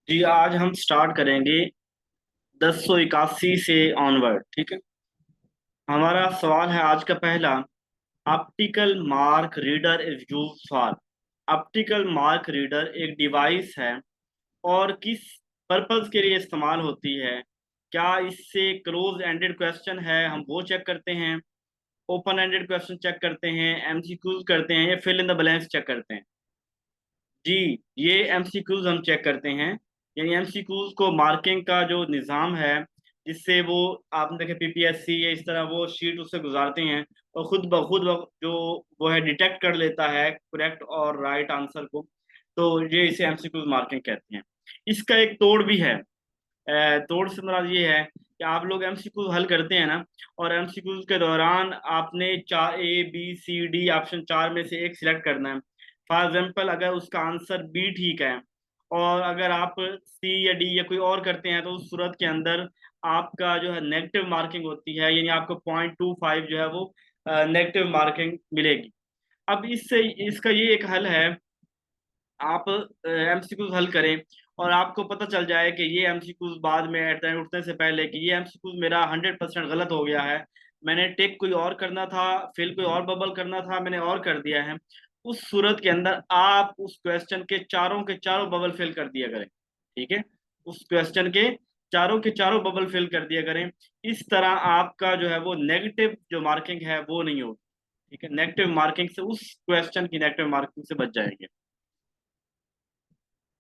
जी आज हम स्टार्ट करेंगे 1081 से ऑनवर्ड। ठीक है। हमारा सवाल है आज का पहला। Optical mark reader is used for. Optical mark reader एक डिवाइस है और किस पर्पस के लिए इस्तेमाल होती है। क्या इससे क्लोज एंडेड क्वेश्चन है हम वो चेक करते हैं, ओपन एंडेड क्वेश्चन चेक करते हैं, एमसीक्यूज करते हैं या fill in the blanks check करते हैं। जी, ये एमसीक्यूज हम चेक करते हैं। यानी एमसीक्यूज को मार्किंग का जो निज़ाम है जिससे वो आपने देखे पीपीएससी या इस तरह वो शीट उससे गुजारते हैं और खुद ब खुद जो वो है डिटेक्ट कर लेता है करेक्ट और राइट आंसर को। तो ये इसे एमसीक्यूज मार्किंग कहते हैं। इसका एक तोड़ भी है। तोड़ से मुराद ये है कि आप लोग एमसीक्यूज हल करते हैं ना, और एमसीक्यूज के दौरान आपने चार A B C D option चार में से एक सिलेक्ट करना है। फॉर एग्जाम्पल अगर उसका आंसर बी ठीक है और अगर आप सी या डी या कोई और करते हैं तो उस सूरत के अंदर आपका जो है नेगेटिव मार्किंग होती है, यानी आपको 0.25 जो है वो नेगेटिव मार्किंग मिलेगी। अब इससे इसका ये एक हल है। आप एमसीक्यूज हल करें और आपको पता चल जाए कि ये एमसीक्यूज बाद में एट द एंड उठने से पहले कि ये एमसीक्यूज मेरा 100% गलत हो गया है, मैंने टिक कोई और करना था, फिल कोई और बबल करना था, मैंने और कर दिया है। उस सूरत के अंदर आप उस क्वेश्चन के चारों बबल फिल कर दिया करें। ठीक है। उस क्वेश्चन के चारों बबल फिल कर दिया करें। इस तरह आपका जो है वो नेगेटिव जो मार्किंग है वो नहीं होगी। ठीक है, नेगेटिव मार्किंग से उस क्वेश्चन की नेगेटिव मार्किंग से बच जाएंगे।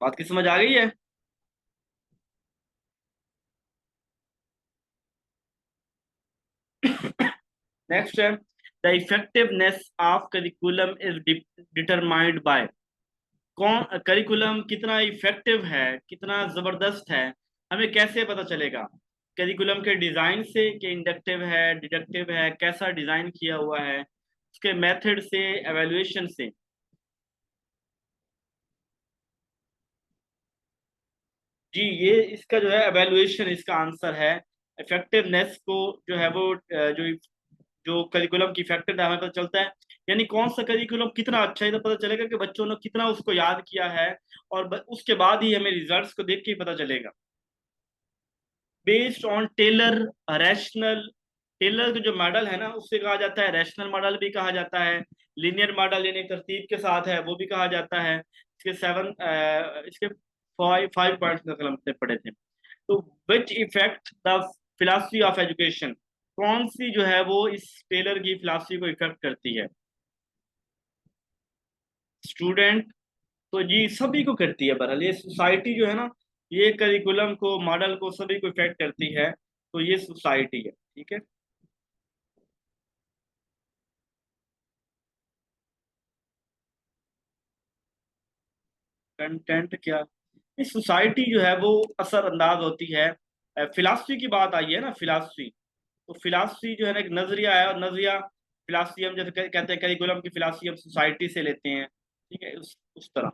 बात की समझ आ गई है? नेक्स्ट है the effectiveness of curriculum is determined by. कौन करिकुलम कितना इफेक्टिव है, कितना जबरदस्त है, हमें कैसे पता चलेगा? करिकुलम के डिजाइन से कि इंडक्टिव है डिडक्टिव है, कैसा डिजाइन किया हुआ है, उसके मेथड से, एवेल्युएशन से। जी, ये इसका जो है एवेल्युएशन इसका आंसर है। इफेक्टिवनेस को जो है वो जो जो करिकुलम की इफेक्टिव हमें पता चलता है। यानी कौन सा करिकुलम कितना अच्छा है तो पता चलेगा कि बच्चों ने कितना उसको याद किया है, और उसके बाद ही हमें रिजल्ट्स को देख के ही पता चलेगा। Based on Taylor rational. Taylor का जो मॉडल है ना उससे कहा जाता है, रैशनल मॉडल भी कहा जाता है, लीनियर मॉडल यानी तरतीब के साथ है वो भी कहा जाता है। इसके इसके फाइव पॉइंट्स कल हमने पढ़े थे। तो which effect the philosophy of education, कौन सी जो है वो इस टेलर की फिलॉसफी को इफेक्ट करती है? स्टूडेंट। तो जी सभी को करती है, बहरहाल ये सोसाइटी जो है ना, ये करिकुलम को मॉडल को सभी को इफेक्ट करती है। तो ये सोसाइटी है। ठीक है। कंटेंट क्या? इस सोसाइटी जो है वो असरअंदाज होती है। फिलासफी की बात आई है ना, फिलासफी। तो फिलासफी जो है ना एक नजरिया है, और नजरिया फिलासफी हम जैसे कहते हैं करिकुलम की फिलासफी हम सोसाइटी से लेते हैं। ठीक है, उस तरह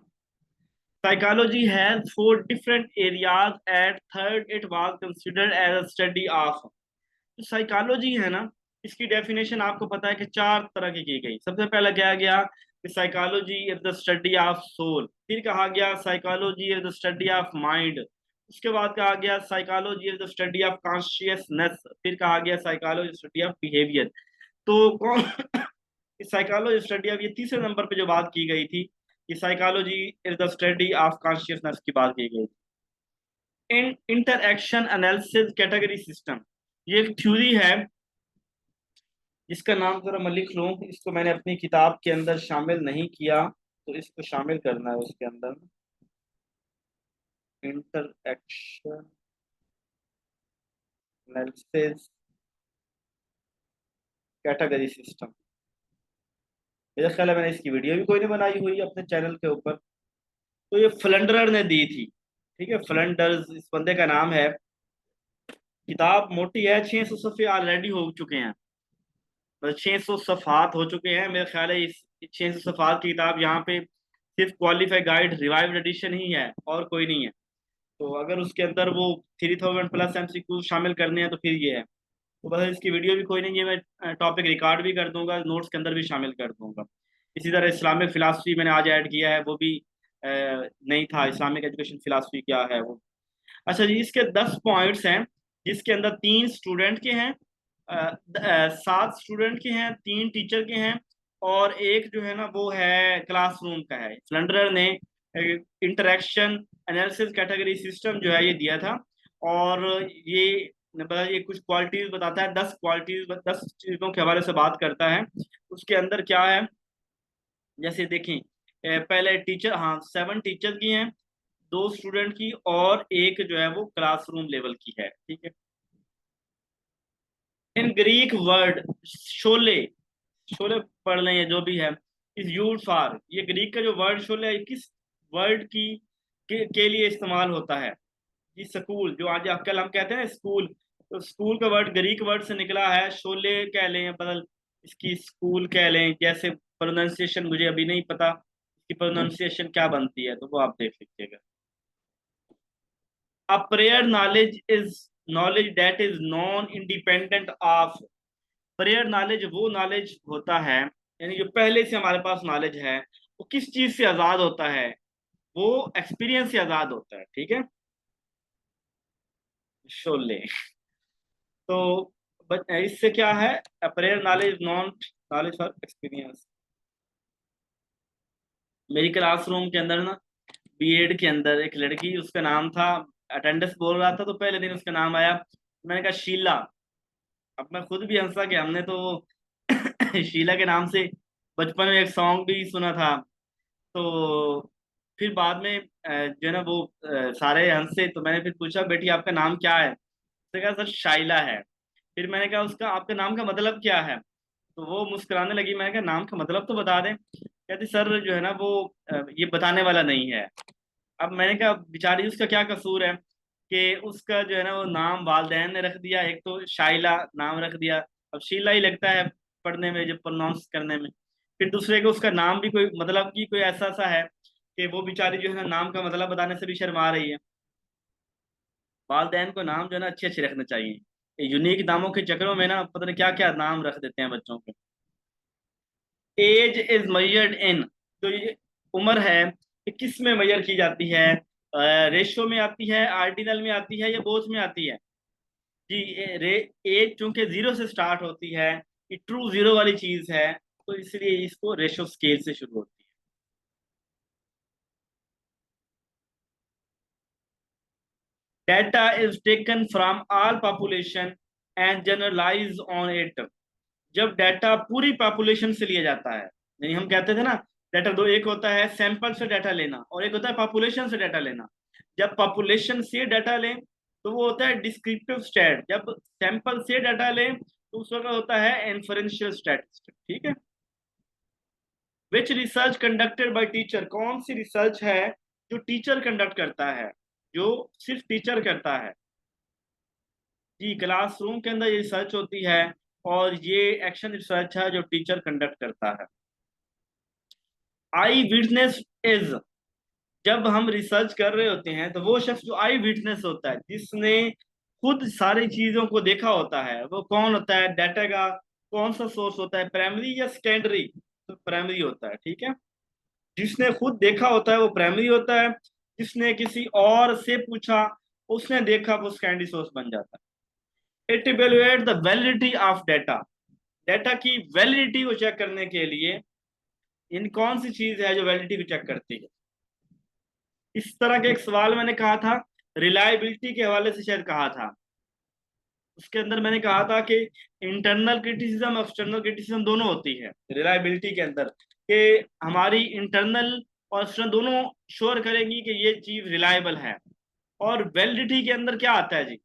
psychology has four different areas at third it was considered as a study of. जो साइकोलॉजी है ना, इसकी डेफिनेशन आपको पता है कि चार तरह की गई। सबसे पहला क्या गया कि psychology is the study of soul. फिर कहा गया psychology is the study of mind. उसके बाद कहा गया psychology is the study of consciousness. फिर कहा गया साइकोलॉजी स्टडी ऑफ बिहेवियर। तो कौन साइकोलॉजी स्टडी ऑफ, ये तीसरे नंबर पे जो बात की गई थी कि psychology is the study of consciousness की बात की गई थी। इन इंटरएक्शन एनालिसिस कैटेगरी सिस्टम, ये एक थ्योरी है जिसका नाम जरा मैं लिख लूं। इसको मैंने अपनी किताब के अंदर शामिल नहीं किया, तो इसको शामिल करना है उसके अंदर। Interaction analysis category system. मेरा ख्याल है मैंने इसकी वीडियो भी कोई नहीं बनाई हुई अपने चैनल के ऊपर। तो ये फ्लंडर ने दी थी। ठीक है, फ्लंडर्स इस बंदे का नाम है। किताब मोटी है, 600 सफ़े ऑलरेडी हो चुके हैं। मतलब 600 सफ़ात हो चुके हैं। मेरा ख्याल है इस 600 सफ़ात की किताब यहाँ पे सिर्फ क्वालिफाई गाइड रिवाइव्ड एडिशन ही है और कोई नहीं है। तो अगर उसके अंदर वो 3000+ एमसीक्यू शामिल करने हैं तो फिर ये है। तो बस इसकी वीडियो भी कोई नहीं है, मैं टॉपिक रिकॉर्ड भी कर दूंगा, नोट्स के अंदर भी शामिल कर दूंगा। इसी तरह इस्लामिक फिलासफी मैंने आज ऐड किया है, वो भी नहीं था, इस्लामिक एजुकेशन फिलासफी क्या है वो। अच्छा जी, इसके 10 पॉइंट्स हैं, जिसके अंदर 3 स्टूडेंट के हैं, 7 स्टूडेंट के हैं, 3 टीचर के हैं, और एक जो है ना वो है क्लासरूम का है। फ्लंडर ने इंटरेक्शन एनालिसिस कैटेगरी सिस्टम जो है ये दिया था, और ये मतलब ये कुछ क्वालिटीज बताता है, 10 क्वालिटीज, 10 चीजों के हवाले से बात करता है। उसके अंदर क्या है, जैसे देखें, पहले टीचर, हाँ 7 टीचर की हैं, 2 स्टूडेंट की, और एक जो है वो क्लासरूम लेवल की है, ठीक है। In Greek word Sholay, Sholay पढ़ लें या जो भी है, इज यूज फॉर, ये ग्रीक का जो वर्ड शोले है, किस वर्ड के लिए इस्तेमाल होता है? ये स्कूल, जो आज कल हम कहते हैं ना स्कूल, तो स्कूल का वर्ड ग्रीक वर्ड से निकला है, शोले कह लें या बदल इसकी स्कूल कह लें, जैसे प्रोनाउंसिएशन मुझे अभी नहीं पता इसकी प्रोनाउंसिएशन क्या बनती है, तो वो आप देख लीजिएगा। A prayer knowledge is knowledge that is non independent of, prayer knowledge वो knowledge होता है, यानी जो पहले से हमारे पास knowledge है, वो किस चीज से आजाद होता है? वो एक्सपीरियंस से आजाद होता है, ठीक है। शोले, तो इससे क्या है, prayer knowledge non knowledge for experience. मेरी क्लासरूम के अंदर ना, बीएड के अंदर एक लड़की, उसका नाम था, अटेंडेंस बोल रहा था तो पहले दिन उसका नाम आया, मैंने कहा शीला। अब मैं खुद भी हंसा कि हमने तो शीला के नाम से बचपन में एक सॉन्ग भी सुना था। तो फिर बाद में जो है ना वो सारे हंसे, तो मैंने फिर पूछा बेटी आपका नाम क्या है? उसने कहा सर शाइला है। फिर मैंने कहा उसका आपके नाम का मतलब क्या है? तो वो मुस्कुराने लगी। मैंने कहा नाम का मतलब तो बता दें। कहती सर जो है ना वो ये बताने वाला नहीं है। अब मैंने कहा बेचारी उसका क्या कसूर है कि उसका जो है ना वो नाम वालदैन ने रख दिया, एक तो शाइला नाम रख दिया, अब शीला ही लगता है पढ़ने में जब प्रोनाउंस करने में। फिर दूसरे को उसका नाम भी कोई मतलब की कोई ऐसा सा है कि वो बेचारी जो है ना नाम का मतलब बताने से भी शर्मा रही है। वालदैन को नाम जो है ना अच्छे अच्छे रखने चाहिए, ये यूनिक नामों के चक्करों में ना पता नहीं क्या क्या नाम रख देते हैं बच्चों के। एज इज मेजर्ड इन, तो ये उम्र है ये किस में मेजर की जाती है? रेशो में आती है, आर्डिनल में आती है, या बोथ में आती है? जी, एज चूंकि 0 से स्टार्ट होती है, ये ट्रू जीरो वाली चीज है, तो इसलिए इसको रेशो स्केल से शुरू होती है। Data is taken from all population and generalise on it, जब डाटा पूरी पॉपुलेशन से लिया जाता है, यानी हम कहते थे ना डाटा दो, एक होता है सैंपल से डाटा लेना और एक होता है पॉपुलेशन से डाटा लेना। जब पॉपुलेशन से डाटा लें तो वो होता है डिस्क्रिप्टिव स्टैट, जब सैंपल से डाटा लें तो उस वक्त होता है इन्फरेंशियल स्टैटिस्टिक, ठीक है। विच रिसर्च कंडक्टेड बाय टीचर, कौन सी रिसर्च है जो टीचर कंडक्ट करता है, जो सिर्फ टीचर करता है? जी, क्लासरूम के अंदर ये रिसर्च होती है, और ये एक्शन रिसर्च है जो टीचर कंडक्ट करता है। आई विटनेस इज, जब हम रिसर्च कर रहे होते हैं तो वो शख्स जो आई विटनेस होता है, जिसने खुद सारी चीजों को देखा होता है, वो कौन होता है? डाटा का कौन सा सोर्स होता है, प्राइमरी या सेकेंडरी? तो प्राइमरी होता है, ठीक है। जिसने खुद देखा होता है वो प्राइमरी होता है, जिसने किसी और से पूछा, उसने देखा, वो सेकेंडरी सोर्स बन जाता है। It evaluate the validity of data, data की वैलिडिटी को चेक करने के लिए इन कौन सी चीज है जो वैलिडिटी को चेक करती है? इस तरह का एक सवाल मैंने कहा था, रिलायबिलिटी के हवाले से शायद कहा था। उसके अंदर मैंने कहा था कि इंटरनल क्रिटिसिज्म एक्सटर्नल क्रिटिसिज्म दोनों होती है रिलायबिलिटी के अंदर, कि हमारी इंटरनल और एक्सटर्नल दोनों श्योर करेंगी कि ये चीज रिलायबल है। और वैलिडिटी के अंदर क्या आता है जी?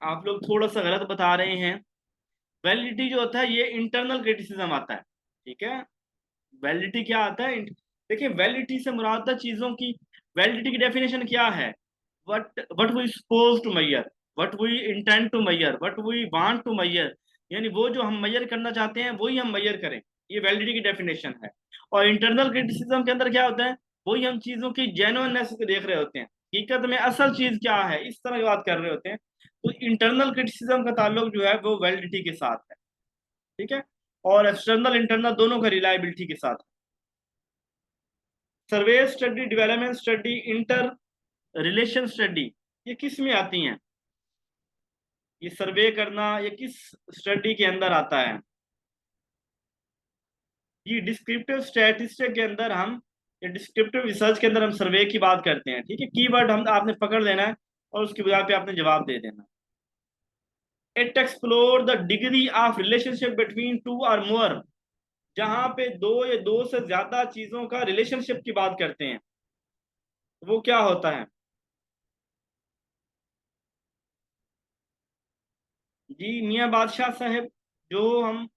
आप लोग थोड़ा सा गलत बता रहे हैं। वैलिडिटी जो होता है ये इंटरनल क्रिटिसिज्म आता है, ठीक है। वैलिडिटी क्या आता है? देखिए, वैलिडिटी से मुराद है चीजों की, वैलिडिटी की डेफिनेशन क्या है? What we suppose to measure, what we intend to measure, what we want to measure, यानी वो जो हम मैयर करना चाहते हैं वही हम मैयर करें, ये वैलिडिटी की डेफिनेशन है। और इंटरनल क्रिटिसिज्म के अंदर क्या होता है? वही हम चीजों की जेन्युइननेस को देख रहे होते हैं, हकीकत में असल चीज क्या है, इस तरह की बात कर रहे होते हैं। तो इंटरनल क्रिटिसिज्म का ताल्लुक जो है वो वैलिडिटी के साथ है, ठीक है। और एक्सटर्नल इंटरनल दोनों का रिलायबिलिटी के साथ। Survey study, development study, inter relation study, ये किस में आती हैं? ये सर्वे करना ये किस स्टडी के अंदर आता है? ये डिस्क्रिप्टिव स्टैटिस्टिक्स के अंदर हम, ये डिस्क्रिप्टिव रिसर्च के अंदर हम सर्वे की बात करते हैं। ठीक है, कीवर्ड हम आपने पकड़ लेना है और उसकी बुनियाद पे आपने जवाब दे देना। It explore the degree of relationship between two और मोर, जहां पे दो या दो से ज्यादा चीजों का रिलेशनशिप की बात करते हैं, वो क्या होता है? जी मियाँ बादशाह साहब, जो हम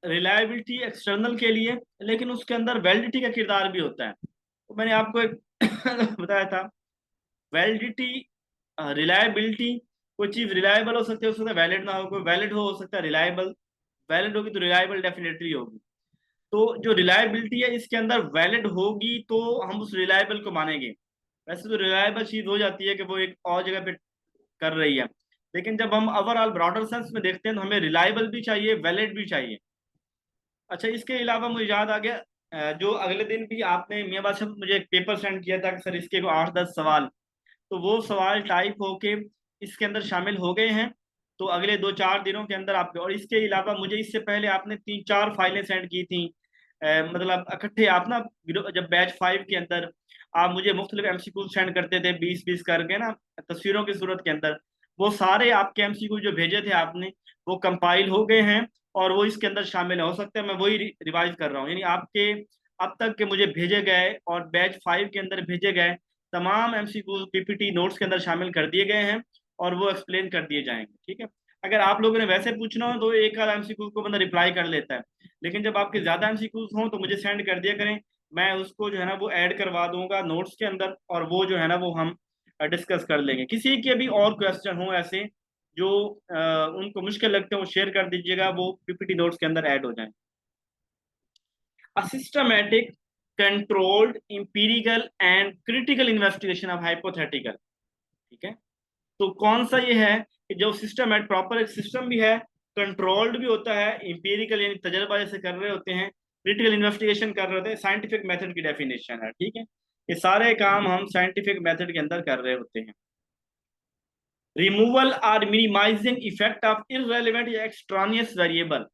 रिलायबिलिटी एक्सटर्नल के लिए, लेकिन उसके अंदर वैलिडिटी का किरदार भी होता है। तो मैंने आपको एक बताया था, वैलिडिटी, रिलायबिलिटी, कोई चीज रिलायबल हो सकता है वैलिड ना हो, कोई वैलिड हो सकता है रिलायबल, वैलिड होगी तो रिलायबल डेफिनेटली होगी। तो जो रिलायबिलिटी है इसके अंदर वैलिड होगी तो हम उस रिलायबल को मानेंगे। वैसे तो रिलायबल चीज हो जाती है कि वो एक और जगह पे कर रही है, लेकिन जब हम ओवरऑल ब्रॉडर सेंस में देखते हैं तो हमें रिलायबल भी चाहिए, वैलिड भी चाहिए। अच्छा, इसके अलावा मुझे याद आ गया, जो अगले दिन भी आपने मियाँ बादशाह मुझे एक पेपर सेंड किया था कि सर इसके को 8-10 सवाल, तो वो सवाल टाइप होके इसके अंदर शामिल हो गए हैं। तो अगले 2-4 दिनों के अंदर आपके, और इसके अलावा मुझे इससे पहले आपने 3-4 फाइलें सेंड की थी, मतलब इकट्ठे आप ना, जब बैच 5 के अंदर आप मुझे मुख्तलिफ एमसीक्यू सेंड करते थे 20-20 करके ना, तस्वीरों की सूरत के अंदर, वो सारे आपके एमसीक्यू जो भेजे थे आपने, वो कंपाइल हो गए हैं और वो इसके अंदर शामिल हो सकते हैं। मैं वही रिवाइज कर रहा हूँ, यानी आपके अब तक के मुझे भेजे गए और बैच 5 के अंदर भेजे गए तमाम एमसीक्यू पीपीटी नोट्स के अंदर शामिल कर दिए गए हैं और वो एक्सप्लेन कर दिए जाएंगे। ठीक है, अगर आप लोगों ने वैसे पूछना हो तो एक आध एमसीक्यू को बंदा रिप्लाई कर लेता है, लेकिन जब आपके ज्यादा एमसीक्यूज हों तो मुझे सेंड कर दिया करें, मैं उसको जो है ना वो ऐड करवा दूंगा नोट्स के अंदर, और वो जो है ना वो हम डिस्कस कर लेंगे। किसी के भी और क्वेश्चन हो ऐसे जो उनको मुश्किल लगते हैं वो शेयर कर दीजिएगा, वो पीपीटी नोट्स के अंदर ऐड हो जाए। A systematic, controlled, empirical and critical investigation of hypothetical। ठीक है, तो कौन सा ये है कि जो सिस्टम है, प्रॉपर एक सिस्टम भी है, कंट्रोल्ड भी होता है, इंपीरिकल यानी तजर्बा जैसे कर रहे होते हैं, क्रिटिकल इन्वेस्टिगेशन कर रहे होते हैं, साइंटिफिक मेथड की डेफिनेशन है। ठीक है, ये सारे काम हम साइंटिफिक मेथड के अंदर कर रहे होते हैं। रिमूवल और मिनिमाइजिंग इफेक्ट ऑफ इररेलेवेंट या एक्सट्रानियस वेरिएबल,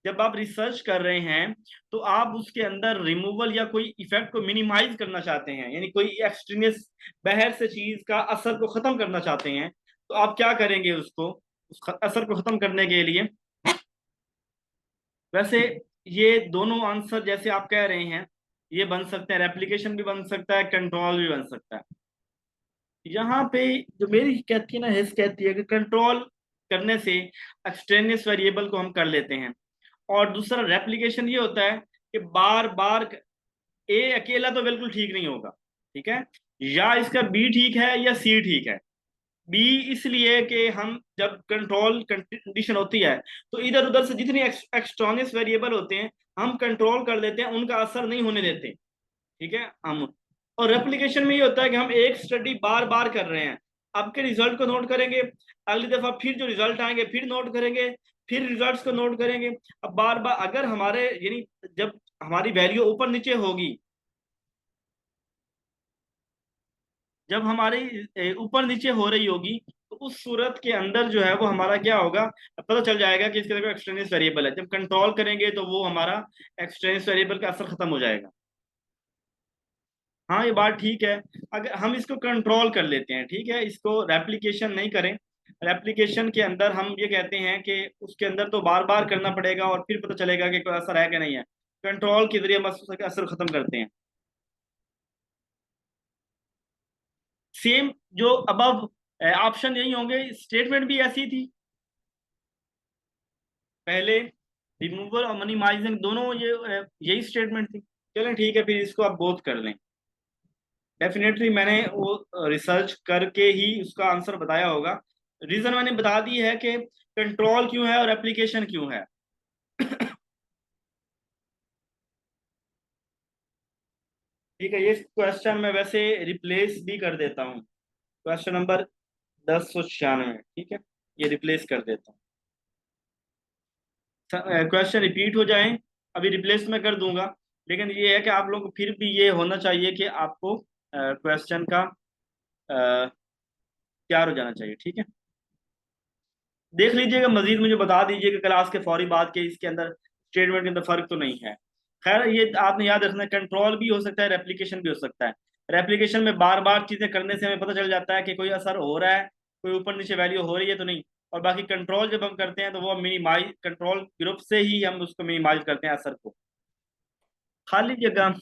जब आप रिसर्च कर रहे हैं तो आप उसके अंदर रिमूवल या कोई इफेक्ट को मिनिमाइज करना चाहते हैं, यानी कोई एक्सट्रीनियस बाहर से चीज का असर को खत्म करना चाहते हैं, तो आप क्या करेंगे उसको, असर को खत्म करने के लिए? वैसे ये दोनों आंसर जैसे आप कह रहे हैं ये बन सकते हैं, रेप्लिकेशन भी बन सकता है, कंट्रोल भी बन सकता है। यहाँ पे जो मेरी कहती है ना, हिस्स कहती है कि कंट्रोल करने से एक्सट्रेनियस वेरिएबल को हम कर लेते हैं, और दूसरा रेप्लिकेशन ये होता है कि बार बार, ए अकेला तो बिल्कुल ठीक नहीं होगा। ठीक है, या इसका बी ठीक है या सी ठीक है। बी इसलिए कि हम जब कंट्रोल कंडीशन होती है तो इधर उधर से जितनी एक्सट्रॉनियस वेरिएबल होते हैं हम कंट्रोल कर लेते हैं, उनका असर नहीं होने देते। ठीक है, हम, और रेप्लिकेशन में ये होता है कि हम एक स्टडी बार बार कर रहे हैं, अब के रिजल्ट को नोट करेंगे, अगली दफा फिर जो रिजल्ट आएंगे फिर नोट करेंगे, फिर रिजल्ट्स को नोट करेंगे। अब बार बार अगर हमारे, यानी जब हमारी वैल्यू ऊपर नीचे होगी, जब हमारी ऊपर नीचे हो रही होगी, तो उस सूरत के अंदर जो है वो हमारा क्या होगा, पता चल जाएगा कि इसके अंदर एक्सट्रेनियस वेरिएबल है। जब कंट्रोल करेंगे तो वो हमारा एक्सट्रेनियस वेरिएबल का असर खत्म हो जाएगा। हाँ ये बात ठीक है, अगर हम इसको कंट्रोल कर लेते हैं, ठीक है, इसको रेप्लिकेशन नहीं करें। रेप्लिकेशन के अंदर हम ये कहते हैं कि उसके अंदर तो बार बार करना पड़ेगा और फिर पता चलेगा कि कोई असर है कि नहीं है। कंट्रोल के जरिए बस उसका असर खत्म करते हैं। सेम जो अबव ऑप्शन यही होंगे, स्टेटमेंट भी ऐसी थी पहले, रिमूवल और मिनिमाइजिंग दोनों ये यही स्टेटमेंट थी। चलें ठीक है, फिर इसको आप बोथ कर लें। डेफिनेटली मैंने वो रिसर्च करके ही उसका आंसर बताया होगा। रीजन मैंने बता दी है कि कंट्रोल क्यों है और एप्लीकेशन क्यों है। ठीक है, ये क्वेश्चन मैं वैसे रिप्लेस भी कर देता हूँ, क्वेश्चन नंबर 1096। ठीक है, ये रिप्लेस कर देता हूँ, क्वेश्चन रिपीट हो जाए, अभी रिप्लेस मैं कर दूंगा, लेकिन ये है कि आप लोग को फिर भी ये होना चाहिए कि आपको क्वेश्चन का तैयार हो जाना चाहिए, ठीक है। देख लीजिएगा, मजीद मुझे बता दीजिएगा क्लास के फौरी बाद के इसके अंदर स्टेटमेंट के अंदर फर्क तो नहीं है। खैर ये आपने याद रखना, कंट्रोल भी हो सकता है, रेप्लिकेशन भी हो सकता है। रेप्लिकेशन में बार बार चीजें करने से हमें पता चल जाता है कि कोई असर हो रहा है, कोई ऊपर नीचे वैल्यू हो रही है तो नहीं। और बाकी कंट्रोल जब हम करते हैं तो वो मिनिमाइज, कंट्रोल ग्रुप से ही हम उसको मिनिमाइज करते हैं असर को। खाली जगह,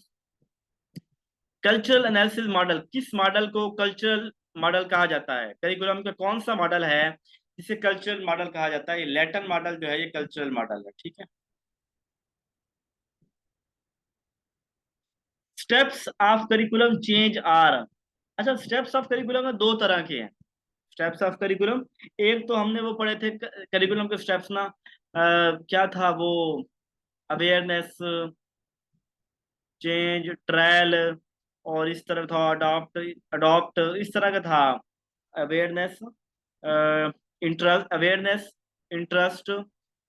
कल्चरल एनालिसिस मॉडल, किस मॉडल को कल्चरल मॉडल कहा जाता है? करिकुलम का कौन सा मॉडल है जिसे कल्चरल मॉडल कहा जाता है? ये लैटिन मॉडल जो है ये कल्चरल मॉडल है, ठीक है। Steps of curriculum change are, अच्छा स्टेप्स ऑफ करिकुलम में दो तरह के हैं। स्टेप्स ऑफ करिकुलम, एक तो हमने वो पढ़े थे करिकुलम के स्टेप्स ना, क्या था वो, अवेयरनेस, चेंज, ट्रायल, और इस तरह था अडॉप्ट, अडॉप्ट इस तरह का था। अवेयरनेस, इंटरेस्ट, अवेयरनेस, इंटरेस्ट,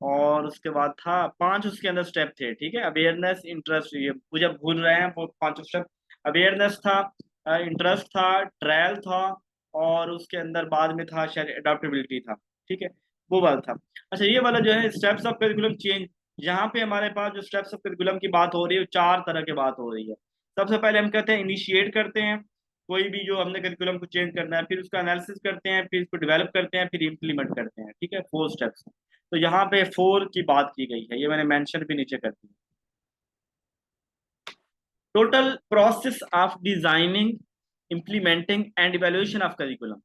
और उसके बाद था पांच उसके अंदर स्टेप थे, ठीक है। अवेयरनेस, इंटरेस्ट, ये मुझे भूल रहे हैं वो पांचों स्टेप। अवेयरनेस था, इंटरेस्ट था, ट्रायल था, और उसके अंदर बाद में था शायद अडॉप्टेबिलिटी था, ठीक है। वो वाला था। अच्छा ये वाला जो है स्टेप्स ऑफ करिकुलम चेंज, यहाँ पे हमारे पास जो स्टेप्स ऑफ करिकुलम की बात हो रही है, चार तरह की बात हो रही है। सबसे पहले हम कहते हैं इनिशिएट करते हैं कोई भी जो हमने करिकुलम को चेंज करना है, फिर उसका एनालिसिस करते हैं, फिर इसको डेवलप करते हैं, फिर इम्प्लीमेंट करते हैं, ठीक है। Four steps. तो यहाँ पे फोर की बात की गई है, ये मैंने मेंशन भी नीचे कर दी। Total process of designing, implementing and evaluation of curriculum,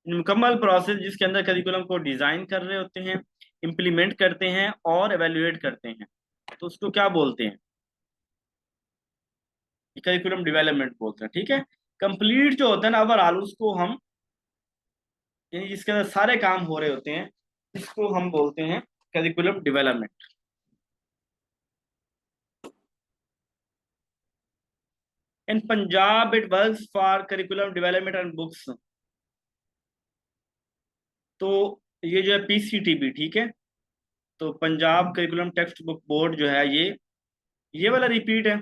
मुकम्मल प्रोसेस जिसके अंदर करिकुलम को डिजाइन कर रहे होते हैं, इम्प्लीमेंट करते हैं और एवेल्युएट करते हैं, तो उसको क्या बोलते हैं? करिकुलम डेवलपमेंट बोलते हैं, ठीक है। कंप्लीट जो होता है ना ओवरऑल, उसको हम, यानी जिसके अंदर सारे काम हो रहे होते हैं, इसको हम बोलते हैं curriculum development. In Punjab it works for curriculum development and books, तो ये जो है पीसीटीबी, ठीक है। तो Punjab curriculum text book board जो है ये वाला रिपीट है।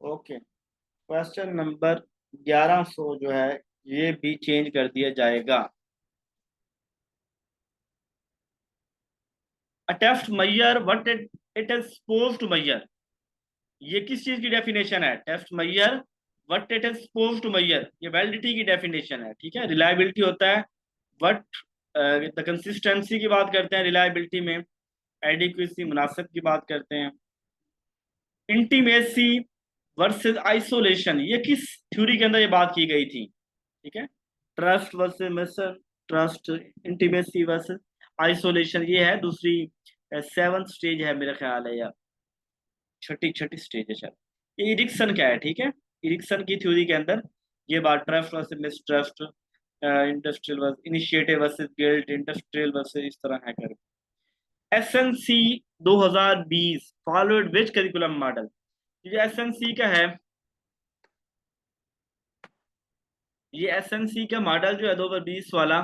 ओके, क्वेश्चन नंबर 1100 जो है ये भी चेंज कर दिया जाएगा। A test measure what it is suppose to measure, ये किस चीज की डेफिनेशन है? Test measure what it is suppose to measure, ये वैलिडिटी की डेफिनेशन है, ठीक है। रिलायबिलिटी होता है व्हाट, द कंसिस्टेंसी की बात करते हैं रिलायबिलिटी में, एडिक्वेसी मुनासिब की बात करते हैं, इंटीमेसी वर्सेस आइसोलेशन, ये किस थ्योरी के अंदर ये बात की गई थी, ठीक है। Trust versus mission trust, intimacy versus isolation, ये है दूसरी सेवंथ स्टेज है मेरा ख्याल है, या छठी छठी स्टेज है शायद। ये इरिक्सन का है, ठीक है। इरिक्सन की थ्योरी के अंदर ये बात trust versus mistrust, industrial versus initiative versus guilt, industrial versus इस तरह है कर। एसएनसी 2020 फॉलोड विच करिकुलम मॉडल, ये एसएनसी का है, ये एसएनसी का मॉडल जो है 2020 वाला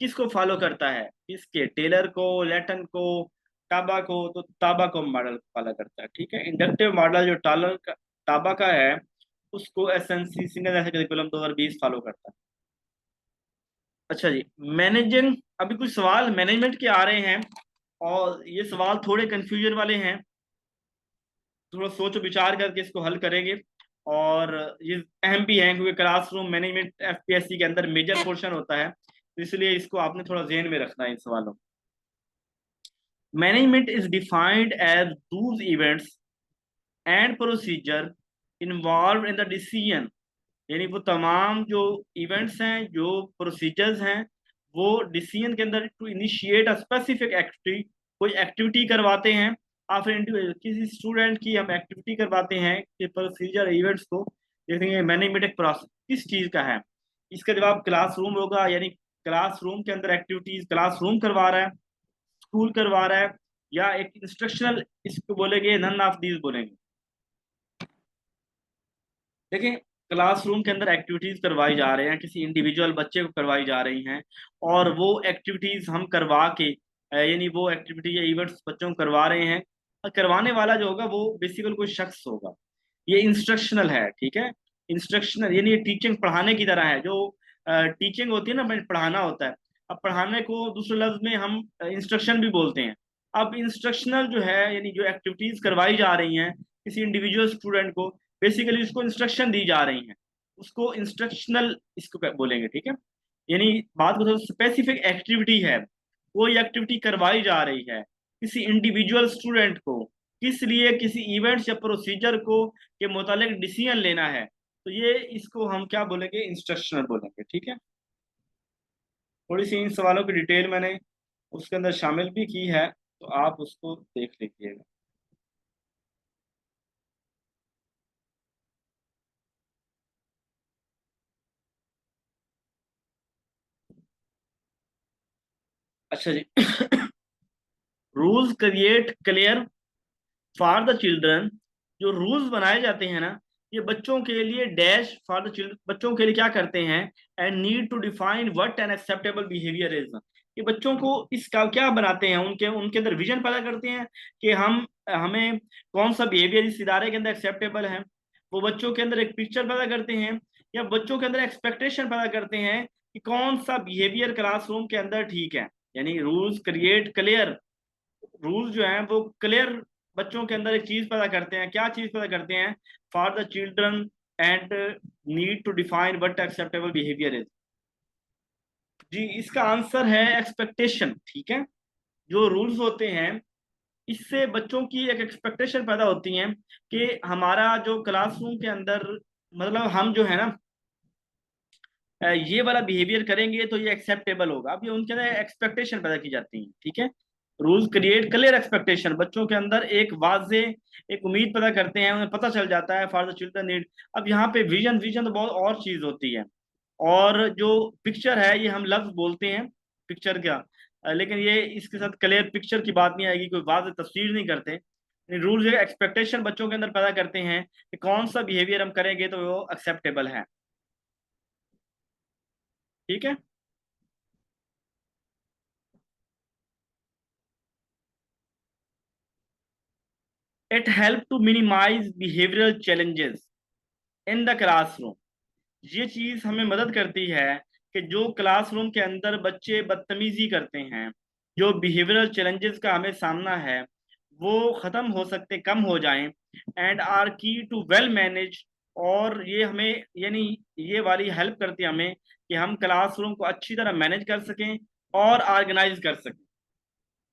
किसको फॉलो करता है? किसके? टेलर को, लेटन को, टाबा को? तो टाबा को मॉडल फॉलो करता है, ठीक है। इंडक्टिव मॉडल जो टालर का, टाबा का है, उसको SNC single national curriculum 2020 follow करता है। अच्छा जी, मैनेजिंग, अभी कुछ सवाल मैनेजमेंट के आ रहे हैं, और ये सवाल थोड़े कंफ्यूजन वाले हैं, थोड़ा सोच विचार करके इसको हल करेंगे। और ये अहम भी है क्योंकि क्लासरूम मैनेजमेंट एफपीएससी के अंदर मेजर पोर्शन होता है, तो इसलिए इसको आपने थोड़ा ज़हन में रखना है इन सवालों। Management is defined as those events and procedure involve in the decision, यानी वो तमाम जो इवेंट्स हैं, जो प्रोसीजर्स हैं, वो डिसीजन के अंदर to initiate a specific activity, कोई एक्टिविटी करवाते हैं। और फिर किसी स्टूडेंट की हम एक्टिविटी करवाते हैं कि प्रोसीजर इवेंट्स को देखेंगे। मैनेजमेंट एक प्रोसेस किस चीज़ का है? इसका जवाब क्लासरूम होगा, यानी क्लासरूम के अंदर एक्टिविटीज क्लासरूम करवा रहा है, स्कूल करवा रहा है, या एक इंस्ट्रक्शनल, इसको बोलेंगे नन ऑफ दीज बोलेंगे। देखिए, क्लासरूम के अंदर एक्टिविटीज करवाई जा रहे हैं, किसी इंडिविजुअल बच्चे को करवाई जा रही हैं, और वो एक्टिविटीज हम करवा के यानी वो एक्टिविटी या इवेंट्स बच्चों को करवा रहे हैं और करवाने वाला जो होगा वो बेसिकली कोई शख्स होगा। ये इंस्ट्रक्शनल है, ठीक है। इंस्ट्रक्शनल यानी ये टीचिंग पढ़ाने की तरह है। जो टीचिंग होती है ना, पढ़ाना होता है। अब पढ़ाने को दूसरे लफ्ज में हम इंस्ट्रक्शन भी बोलते हैं। अब इंस्ट्रक्शनल जो है यानी जो एक्टिविटीज करवाई जा रही हैं किसी इंडिविजुअल स्टूडेंट को, बेसिकली उसको इंस्ट्रक्शन दी जा रही हैं, उसको इंस्ट्रक्शनल इसको बोलेंगे, ठीक है। यानी बात को स्पेसिफिक एक्टिविटी है, कोई एक्टिविटी करवाई जा रही है किसी इंडिविजुअल स्टूडेंट को, किस लिए, किसी इवेंट्स या प्रोसीजर को के मुतालिक डिसीजन लेना है, तो ये इसको हम क्या बोलेंगे, इंस्ट्रक्शनल बोलेंगे, ठीक है। थोड़ी सी इन सवालों की डिटेल मैंने उसके अंदर शामिल भी की है, तो आप उसको देख लीजिएगा। अच्छा जी। Rules create clear for the children. जो रूल्स बनाए जाते हैं ना, ये बच्चों के लिए डैश फॉर द चिल्ड्रन, बच्चों के लिए क्या करते हैं, and need to define what an acceptable behaviour is. ये बच्चों को इसका क्या बनाते हैं, उनके उनके अंदर विजन पैदा करते हैं कि हम हमें कौन सा बिहेवियर इस इदारे के अंदर एक्सेप्टेबल है। वो बच्चों के अंदर एक पिक्चर पैदा करते हैं, या बच्चों के अंदर एक्सपेक्टेशन पैदा करते हैं कि कौन सा बिहेवियर क्लासरूम के अंदर ठीक है। यानी रूल्स क्रिएट क्लियर, रूल जो है वो क्लियर बच्चों के अंदर एक चीज पैदा करते हैं। क्या चीज पैदा करते हैं, for the children and need to define what acceptable behaviour is. जी इसका आंसर है एक्सपेक्टेशन, ठीक है। जो रूल्स होते हैं इससे बच्चों की एक एक्सपेक्टेशन पैदा होती है कि हमारा जो क्लासरूम के अंदर, मतलब हम जो है ना ये वाला बिहेवियर करेंगे तो ये एक्सेप्टेबल होगा। अब ये उनके अंदर एक्सपेक्टेशन पैदा की जाती है, ठीक है। रूल्स क्रिएट क्लियर एक्सपेक्टेशन, बच्चों के अंदर एक वाजे एक उम्मीद पैदा करते हैं, उन्हें पता चल जाता है फॉर द चिल्ड्रन नीड। अब यहाँ पे विजन, विजन तो बहुत और चीज होती है। और जो पिक्चर है ये हम लफ्ज बोलते हैं पिक्चर का, लेकिन ये इसके साथ क्लियर पिक्चर की बात नहीं आएगी, कोई वाज तस्वीर नहीं करते। रूल्स एक्सपेक्टेशन बच्चों के अंदर पैदा करते हैं कि कौन सा बिहेवियर हम करेंगे तो वो एक्सेप्टेबल है, ठीक है। It help to minimise behavioural challenges in the classroom. ये चीज हमें मदद करती है कि जो क्लासरूम के अंदर बच्चे बदतमीजी करते हैं, जो बिहेवियरल चैलेंजेस का हमें सामना है, वो खत्म हो सकते, कम हो जाएं, एंड आर की टू वेल मैनेज। और ये हमें यानी ये वाली हेल्प करती है हमें कि हम क्लासरूम को अच्छी तरह मैनेज कर सकें और ऑर्गेनाइज कर सकें।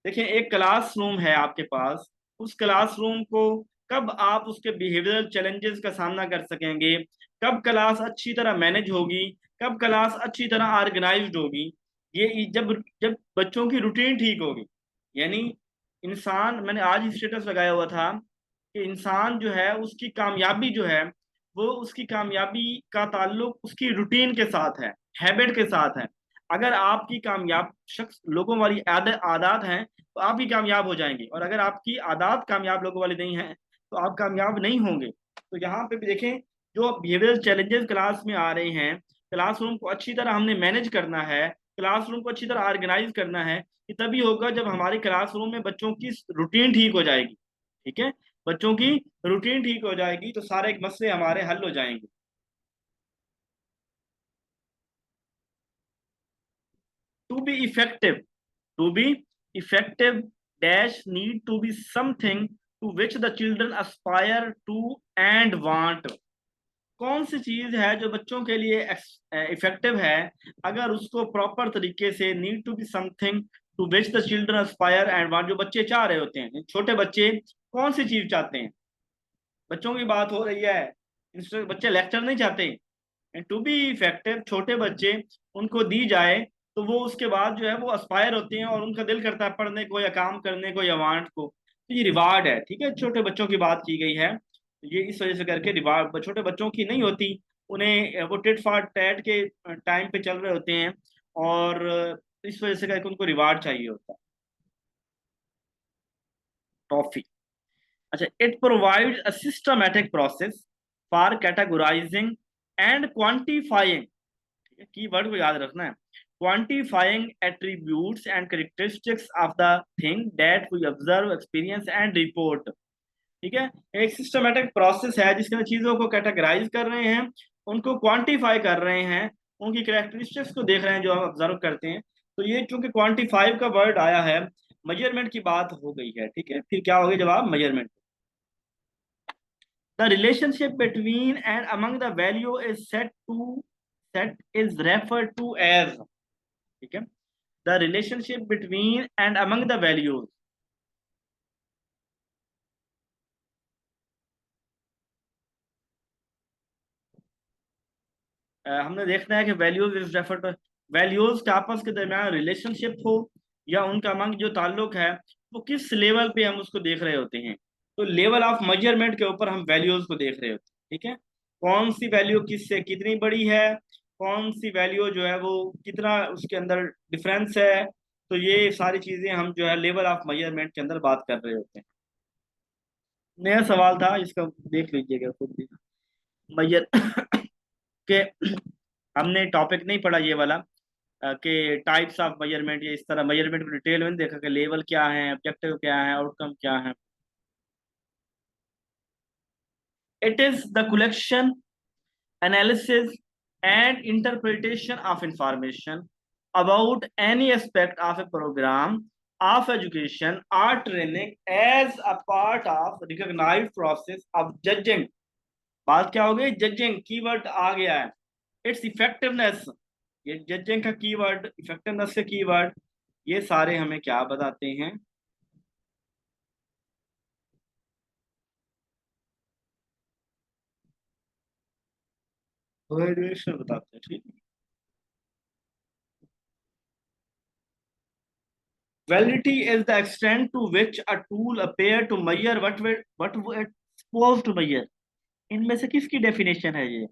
देखिए एक क्लासरूम है आपके पास, उस क्लासरूम को कब आप उसके बिहेवियरल चैलेंजेस का सामना कर सकेंगे, कब क्लास अच्छी तरह मैनेज होगी, कब क्लास अच्छी तरह ऑर्गेनाइज्ड होगी, ये जब जब बच्चों की रूटीन ठीक होगी। यानी इंसान, मैंने आज ही स्टेटस लगाया हुआ था कि इंसान जो है उसकी कामयाबी जो है वो उसकी कामयाबी का ताल्लुक उसकी रूटीन के साथ है, हैबिट के साथ है। अगर आपकी कामयाब शख्स लोगों वाली आदत हैं तो आप ही कामयाब हो जाएंगे, और अगर आपकी आदत कामयाब लोगों वाली नहीं है तो आप कामयाब नहीं होंगे। तो यहाँ पे भी देखें, जो बिहेवियरल चैलेंजेस क्लास में आ रहे हैं, क्लासरूम को अच्छी तरह हमने मैनेज करना है, क्लासरूम को अच्छी तरह ऑर्गेनाइज करना है, कि तभी होगा जब हमारे क्लासरूम में बच्चों की रूटीन ठीक हो जाएगी, ठीक है। बच्चों की रूटीन ठीक हो जाएगी तो सारे मसले हमारे हल हो जाएंगे। To be effective, to be effective dash need to be something to which the children aspire to and want. कौन सी चीज है जो बच्चों के लिए इफेक्टिव है, अगर उसको प्रॉपर तरीके से, need to be something to which the children aspire and want, जो बच्चे चाह रहे होते हैं, छोटे बच्चे कौन सी चीज चाहते हैं, बच्चों की बात हो रही है, बच्चे लेक्चर नहीं चाहते। टू बी इफेक्टिव छोटे बच्चे उनको दी जाए तो वो उसके बाद जो है वो अस्पायर होते हैं और उनका दिल करता है पढ़ने को या काम करने को या वांट को, तो ये रिवार्ड है, ठीक है। छोटे बच्चों की बात की गई है, ये इस वजह से करके रिवार्ड छोटे बच्चों की नहीं होती, उन्हें वो टिट फॉर टैट के टाइम पे चल रहे होते हैं, और इस वजह से करके उनको रिवार्ड चाहिए होता है, टॉफी। अच्छा, it provide a systematic process for categorising and quantifying, की वर्ड को याद रखना है, quantifying attributes and characteristics of the thing that we observe, experience and report। ठीक है, एक सिस्टमेटिक प्रोसेस है जिसके अंदर चीजों को कैटेगराइज कर रहे हैं, उनको क्वांटिफाई कर रहे हैं, उनकी कैरेक्टरिस्टिक्स को देख रहे हैं जो हम ऑब्जर्व करते हैं। तो ये चूंकि क्वांटिफाई का वर्ड आया है, मेजरमेंट की बात हो गई है। ठीक है, फिर क्या हो गया जवाब measurement. The relationship between and among the value is set is referred to as. ठीक है, the relationship between and among the values. हमने देखना है कि values is refer to, values के आपस के दरमियान रिलेशनशिप हो या उनका अमंग जो ताल्लुक है वो किस लेवल पे हम उसको देख रहे होते हैं। तो लेवल ऑफ मेजरमेंट के ऊपर हम वैल्यूज को देख रहे होते हैं। ठीक है, कौन सी वैल्यू किससे कितनी बड़ी है, कौन सी वैल्यू जो है वो कितना उसके अंदर डिफरेंस है। तो ये सारी चीजें हम जो है लेवल ऑफ मेजरमेंट के अंदर बात कर रहे होते हैं। नया सवाल था, इसका देख लीजिएगा खुद भी। मेजर के हमने टॉपिक नहीं पढ़ा ये वाला कि टाइप्स ऑफ मेजरमेंट, या इस तरह मेजरमेंट को डिटेल में नहीं देखा कि लेवल क्या है, ऑब्जेक्टिव क्या है, आउटकम क्या है। It is the collection, analysis and interpretation of information about any aspect of a programme of education और training as a part of recognised process of judging. बात क्या हो गई, जजिंग कीवर्ड आ गया है। इट्स इफेक्टिवनेस, ये जजिंग का कीवर्ड, इफेक्टिवनेस का कीवर्ड, ये सारे हमें क्या बताते हैं। वैल्यूएशन बताते हैं। ठीक, validity is the extent to which a tool appear to measure what it supposed to measure। इनमें से किसकी डेफिनेशन है ये,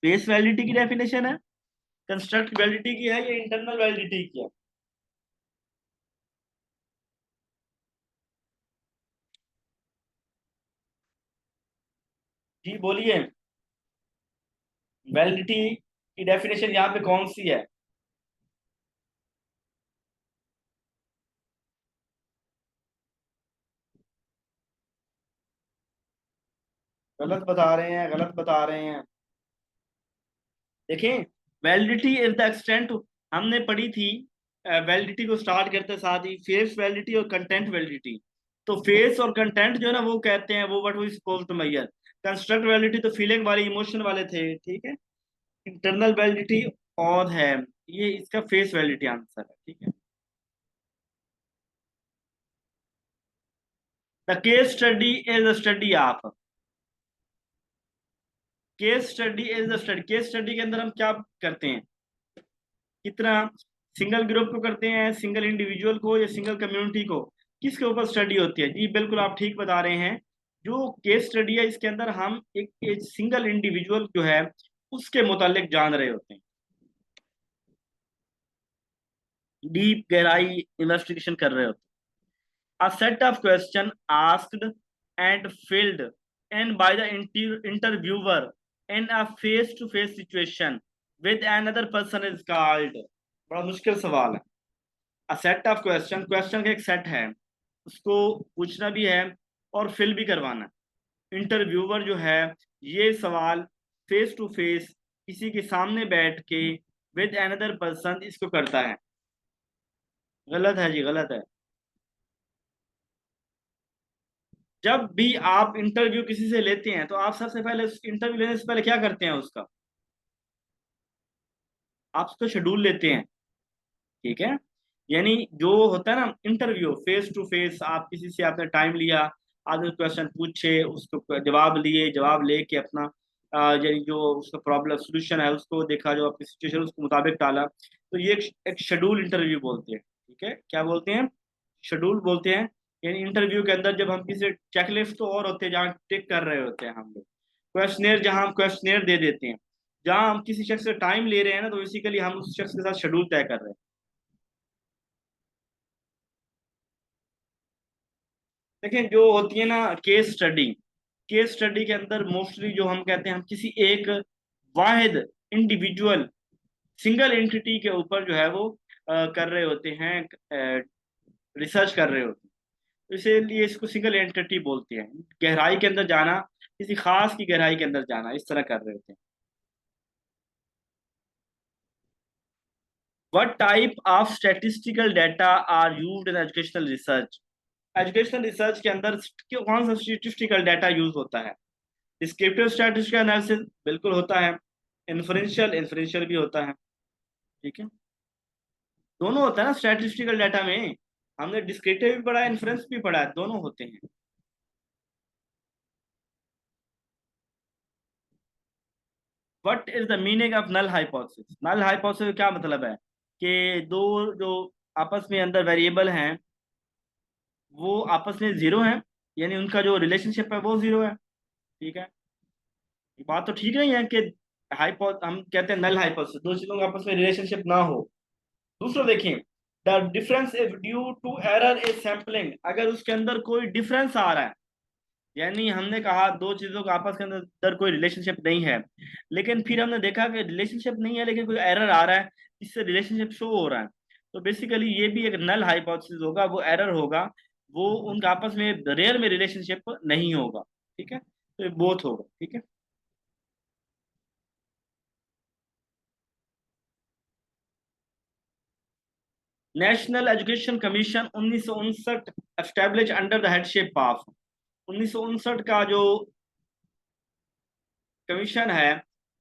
बेस वैलिडिटी की डेफिनेशन है, कंस्ट्रक्ट वैलिडिटी की है, या इंटरनल वैलिडिटी की है। जी बोलिए, वैलिडिटी की डेफिनेशन यहाँ पे कौन सी है। गलत बता रहे हैं, गलत बता रहे हैं। देखें, वैलिडिटी इज द एक्सटेंट, हमने पढ़ी थी वैलिडिटी को स्टार्ट करते साथ ही फेस वैलिडिटी और कंटेंट वैलिडिटी। तो फेस और कंटेंट जो है ना वो कहते हैं वो what we suppose to measure. Construct validity तो फीलिंग वाली, इमोशन वाले थे। ठीक है, इंटरनल वैलिडिटी और है, ये इसका फेस वैलिडिटी आंसर है। ठीक है, the case study is the study of, case study is the study, case study के अंदर हम क्या करते हैं, कितना सिंगल ग्रुप को करते हैं, सिंगल इंडिविजुअल को, या सिंगल कम्युनिटी को, किसके ऊपर स्टडी होती है। जी बिल्कुल आप ठीक बता रहे हैं, जो केस स्टडी है इसके अंदर हम एक सिंगल इंडिविजुअल जो है उसके मुतालिक जान रहे होते हैं, डीप गहराई इन्वेस्टिगेशन कर रहे होते हैं। A set of question asked and filled in by the interviewer in a face to face situation with another person is called. बड़ा मुश्किल सवाल है। A set of question, question का एक सेट है, उसको पूछना भी है और फिल भी करवाना है। इंटरव्यूअर जो है ये सवाल फेस टू फेस किसी के सामने बैठ के विद अनदर पर्सन इसको करता है। गलत है जी, गलत है। जब भी आप इंटरव्यू किसी से लेते हैं तो आप सबसे पहले इंटरव्यू लेने से पहले क्या करते हैं, उसका आप उसका शेड्यूल लेते हैं। ठीक है, यानी जो होता है ना इंटरव्यू फेस टू फेस, आप किसी से आपने टाइम लिया, आपने क्वेश्चन पूछे, उसको जवाब लिए, जवाब लेके अपना यानी जो उसका प्रॉब्लम सोल्यूशन है उसको देखा, जो आपकी सिचुएशन उसके मुताबिक डाला। तो ये एक शेड्यूल इंटरव्यू बोलते हैं। ठीक है, क्या बोलते हैं, शेड्यूल बोलते हैं। यानी इंटरव्यू के अंदर जब हम किसी चेकलिस्ट तो और होते हैं जहाँ टिक कर रहे होते हैं हम लोग, क्वेश्चनेयर जहाँ हम क्वेश्चनेयर दे देते हैं, जहाँ हम किसी शख्स से टाइम ले रहे हैं ना, तो बेसिकली हम उस शख्स के साथ शेड्यूल तय कर रहे हैं। देखिए जो होती है ना केस स्टडी, केस स्टडी के अंदर मोस्टली जो हम कहते हैं हम किसी एक वाहिद इंडिविजुअल सिंगल एंटिटी के ऊपर जो है वो कर रहे होते हैं, रिसर्च कर रहे होते हैं। तो इसीलिए इसको सिंगल एंटिटी बोलते हैं। गहराई के अंदर जाना, किसी खास की गहराई के अंदर जाना, इस तरह कर रहे होते हैं। What type of statistical data are used in educational research? Educational research के अंदर कौन सा स्टैटिस्टिकल डाटा यूज होता है? डिस्क्रिप्टिव स्टैटिस्टिकल एनालिसिस बिल्कुल होता है। इन्फ्रेंशियल इन्फ्रेंशियल भी होता है। ठीक है, दोनों होता है ना स्टैटिस्टिकल डाटा में। हमने डिस्क्रिप्टिव भी पढ़ा है, इन्फ्रेंस भी पढ़ा है, दोनों होते हैं। What is the meaning of null hypothesis? Null hypothesis क्या मतलब है? कि दो जो आपस में अंदर वेरिएबल हैं वो आपस में जीरो हैं, यानी उनका जो रिलेशनशिप है वो जीरो है। ठीक है, ये बात तो ठीक नहीं है कि हाइपो हम कहते हैं नल हाइपोथेसिस दो चीजों का आपस में रिलेशनशिप ना हो। दूसरा देखिए, the difference is due to error is sampling. अगर उसके अंदर कोई डिफरेंस आ रहा है, यानी हमने कहा दो चीजों का आपस के अंदर कोई रिलेशनशिप नहीं है, लेकिन फिर हमने देखा कि रिलेशनशिप नहीं है लेकिन कोई एरर आ रहा है जिससे रिलेशनशिप शो हो रहा है, तो बेसिकली ये भी एक नल हाइपोथेसिस होगा, वो एरर होगा, वो उनका आपस में रियल में रिलेशनशिप नहीं होगा। ठीक है, तो ये बोथ होगा। ठीक है। National education commission 1959 establish under the headship of, 1959 का जो कमीशन है,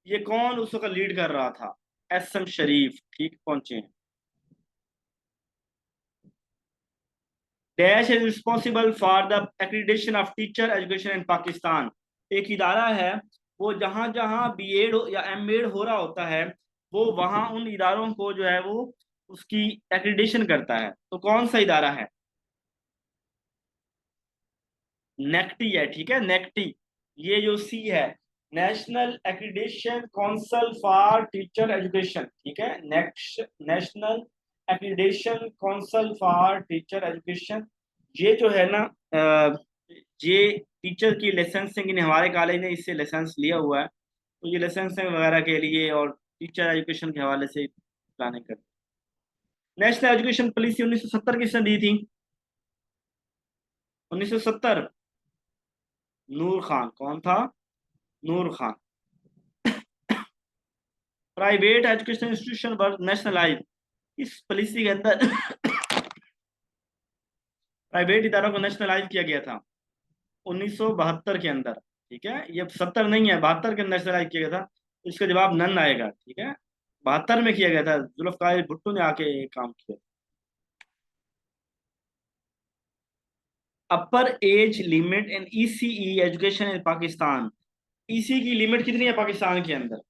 ये कौन उसका लीड कर रहा था? एस एम शरीफ। ठीक पहुंचे हैं। Dash is responsible for the accreditation of teacher education in Pakistan. एक इदारा है, वो जहां जहां बीएड या एमएड हो रहा होता है, वो वहां उन इदारों को जो है वो उसकी एक्रीडिटेशन करता है। तो कौन सा इदारा है? नेक्टी है। ठीक है, नेक्टी। ये जो सी है, national accreditation council for teacher education. ठीक है, next national accreditation council for teacher education. ये जो है ना, ये टीचर की लाइसेंसिंग, इन हमारे कॉलेज ने इससे लाइसेंस लिया हुआ है, तो ये लाइसेंसिंग वगैरह के लिए और टीचर एजुकेशन के हवाले से प्लानिंग करते हैं। नेशनल एजुकेशन पॉलिसी 1970 किसने दी थी? 1970, नूर खान। कौन था? नूर खान। प्राइवेट एजुकेशन इंस्टीट्यूशन वर नेशनलाइज, इस पॉलिसी के अंदर प्राइवेट इदारों को नेशनलाइज किया गया था 1972 के अंदर। ठीक है, ये 70 नहीं है, 72 के अंदर नेशनलाइज किया गया था, तो इसका जवाब नन आएगा। ठीक है, 72 में किया गया था, जुल्फकार भुट्टो ने आके ये काम किया। अपर age limit in ECE education in Pakistan. EC की लिमिट कितनी है पाकिस्तान के अंदर?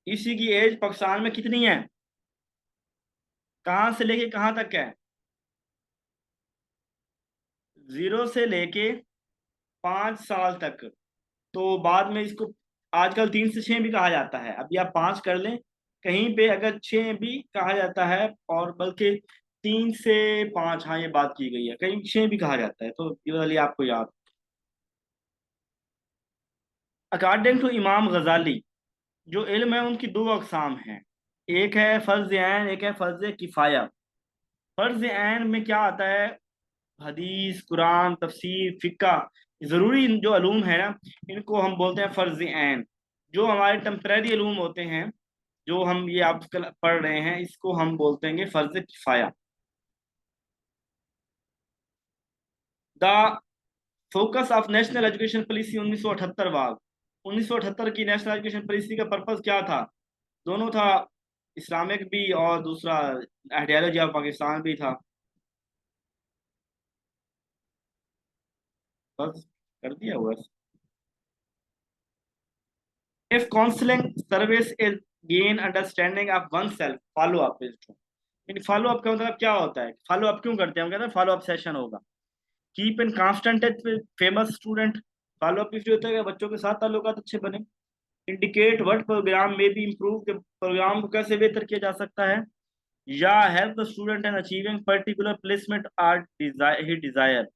ईसी की एज पाकिस्तान में कितनी है? कहाँ से लेके कहाँ तक है? जीरो से लेके 5 साल तक। तो बाद में इसको आजकल 3 से 6 भी कहा जाता है, अभी आप 5 कर लें, कहीं पे अगर 6 भी कहा जाता है, और बल्कि 3 से 5, हाँ ये बात की गई है, कहीं 6 भी कहा जाता है, तो ये वाली आपको याद। अकॉर्डिंग टू इमाम गजाली, जो इल्म है उनकी दो अकसाम हैं, एक है फर्ज ऐन, एक है फर्ज किफाया। फर्ज ऐन में क्या आता है? हदीस, कुरान, तफसीर, फिक्का, जरूरी जो अलूम है ना, इनको हम बोलते हैं फर्ज ऐन। जो हमारे टेम्परेरी अलूम होते हैं, जो हम ये आजकल पढ़ रहे हैं, इसको हम बोलते हैं फर्ज किफाया। The focus of national education policy 1978 was, 1978 की नेशनल एजुकेशन पॉलिसी का पर्पस क्या था? दोनों था, इस्लामिक भी और दूसरा आइडियोलॉजी ऑफ पाकिस्तान भी था। बस कर दिया हुआ। If counselling service is gain understanding of oneself, follow up is to. In follow up का मतलब क्या होता है? फॉलो अप क्यों करते हैं? हम कहते हैं फॉलो अप सेशन होगा। Keep in constant touch with famous student, follow up इसलिए होता है कि बच्चों के साथ ताल्लुकात अच्छे बने। इंडिकेट व्हाट प्रोग्राम में बी इम्प्रूव, के प्रोग्राम को कैसे बेहतर किया जा सकता है। या help the student in achieving particular placement or he desire.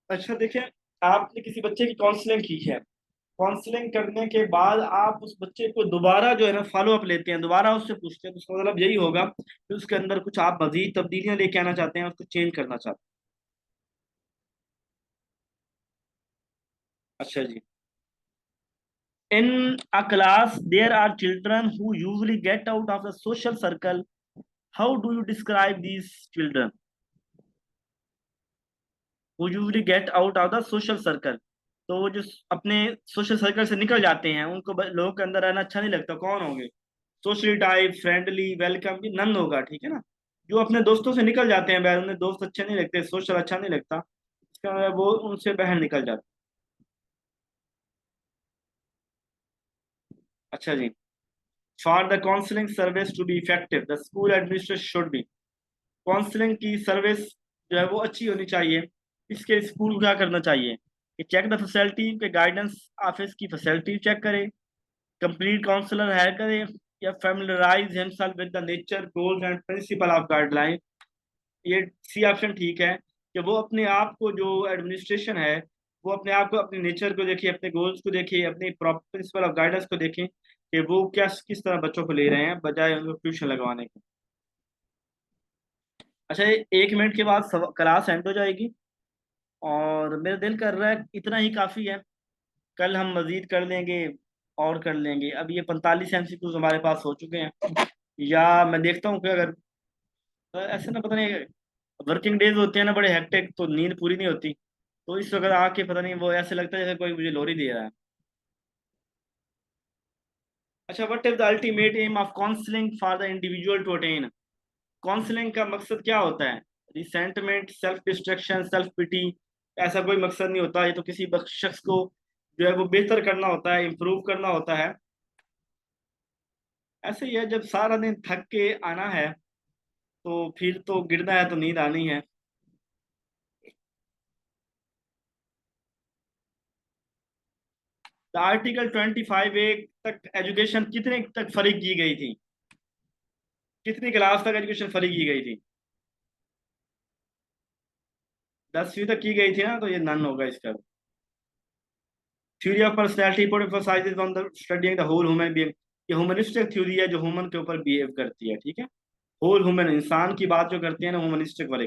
अच्छा देखिए, आपने किसी बच्चे की काउंसलिंग की है, काउंसलिंग करने के बाद आप उस बच्चे को दोबारा जो है ना फॉलो अप लेते हैं, दोबारा उससे पूछते हैं, तो उसका मतलब यही होगा कि उसके अंदर कुछ आप मजीद तब्दीलियां लेके आना चाहते हैं, उसको चेंज करना चाहते हैं। अच्छा जी। In a class, there are children who usually get out of the social circle. How do you describe these children who usually get out of the social circle? तो वो जो अपने सोशल सर्कल से निकल जाते हैं, उनको लोगों के अंदर रहना अच्छा नहीं लगता, कौन होंगे? सोशली टाइप, फ्रेंडली, वेलकम, ये नन होगा, ठीक है ना। जो अपने दोस्तों से निकल जाते हैं बाहर, उन्हें दोस्त अच्छे नहीं लगते, सोशल अच्छा नहीं लगता, इसका मतलब वो उनसे बाहर निकल जाते हैं। अच्छा जी। For the counselling service to be effective the school administration should be, counselling की सर्विस जो है वो अच्छी होनी चाहिए, इसके स्कूल को क्या करना चाहिए कि चेक द फैसिलिटी के गाइडेंस ऑफिस की फैसिलिटी चेक करे, कंप्लीट काउंसलर हायर करे, या familiarise himself with the nature goals and principle of guideline. ये सी ऑप्शन ठीक है कि वो अपने आप को, जो एडमिनिस्ट्रेशन है, वो अपने आप को, अपने नेचर को देखिए, अपने गोल्स को देखिए, अपने प्रिंसिपल ऑफ गाइडेंस को देखें कि वो क्या किस तरह बच्चों को ले रहे हैं, बजाय उनको ट्यूशन लगवाने के। अच्छा, 1 मिनट के बाद क्लास एंड हो जाएगी, और मेरा दिल कर रहा है इतना ही काफ़ी है, कल हम मजीद कर लेंगे और कर लेंगे। अब ये 45 MCQs हमारे पास हो चुके हैं, या मैं देखता हूँ कि अगर ऐसे ना, पता नहीं, वर्किंग डेज होते हैं ना बड़े हेक्टिक, तो नींद पूरी नहीं होती, तो इस वक्त आके पता नहीं वो ऐसे लगता है जैसे कोई मुझे लोरी दे रहा है। अच्छा, what is the ultimate aim of counselling for the individual to attain? Counselling का मकसद क्या होता है? Resentment, self destruction, self pity? ऐसा कोई मकसद नहीं होता, ये तो किसी शख्स को जो है वो बेहतर करना होता है, इम्प्रूव करना होता है। ऐसे ही है, जब सारा दिन थक के आना है, तो फिर तो गिरना है तो नींद आनी है। तो आर्टिकल 25A तक एजुकेशन कितने तक फरी की गई थी? कितनी क्लास तक एजुकेशन फरी की गई थी? 10वीं तक की गई थी ना, तो ये नन होगा इसका। थ्योरी ऑफ पर्सनैलिटी पर emphasizes on the studying the whole human being। ये ह्यूमनिस्टिक थ्योरी है जो ह्यूमन के ऊपर बिहेव करती है, ठीक है। होल ह्यूमन, इंसान की बात जो करती है ना, ह्यूमनिस्टिक वाले